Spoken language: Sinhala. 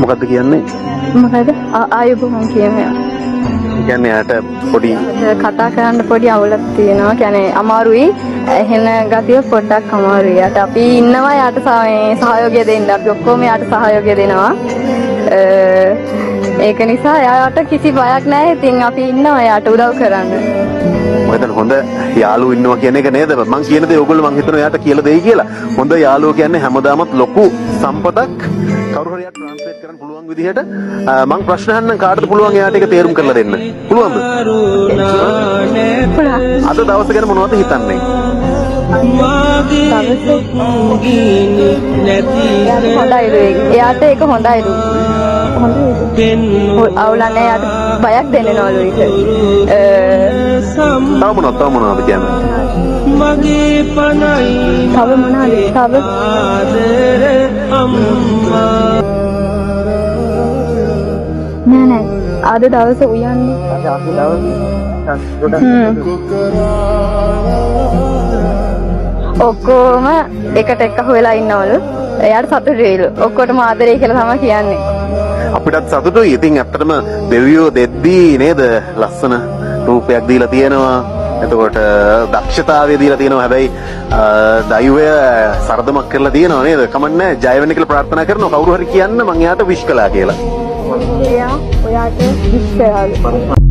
මොකද්ද කියන්නේ? මොකද ආයුබෝවන් කියන්නේ. කියන්නේ යාට පොඩි කතා කරන්න පොඩි අවුලක් තියෙනවා. කියන්නේ අමාරුයි. එහෙන ගතිය පොඩ්ඩක් අමාරුයි. යාට අපි ඉන්නවා යාට සහයෝගය දෙන්න. අපි ඔක්කොම යාට සහයෝගය දෙනවා. ඒක නිසා යාට කිසි බයක් නැහැ. ඉතින් අපි ඉන්නවා යාට උදව් කරන්න. මොකද හොඳ යාළුවෝ ඉන්නවා කියන එක නේද? මං කියන දේ ඕගොල්ලෝ මං හිතනවා යාට කියලා දෙයි කියලා. හොඳ යාළුවෝ කියන්නේ හැමදාමත් ලොකු සම්පතක්. කවුරු හරි යාට ට්‍රාන්ස්ලේට් කරන්න පුළුවන් විදිහට මං ප්‍රශ්න අහන්නම් කාටද පුළුවන් යාට ඒක තේරුම් කරලා දෙන්න. පුළුවන්ද? අද දවස ගැන මොනවද හිතන්නේ? එයාට ඒක හොඳයිලු. අවුලන්නේ යාට බයක් දෙන්නවලු ඒක. තව මොනවද කියන්නේ? මගේ පණයි තව මොනවාද? තව නෑ අද දවස උයන්නේ. ඔක්කොම එකට එක්ක හොයලා ඉන්නවලු. එයාට සතුටුයිලු. ඔක්කොටම ආදරේ කියලා තමයි කියන්නේ. අපිටත් සතුටුයි. ඉතින් ඇත්තටම දෙවියෝ දෙද්දී නේද ලස්සන රූපයක් දීලා තියෙනවා. එතකොට දක්ෂතාවය දීලා තියෙනවා. හැබැයි දෛවය සරදමක් කරලා තියෙනවා නේද? කමන්නේ ජය වෙන්න කියලා ප්‍රාර්ථනා කරනවා. කවුරු හරි කියන්න මං එයාට විශ් කළා කියලා. එයා ඔයාට විශ් කළාලු.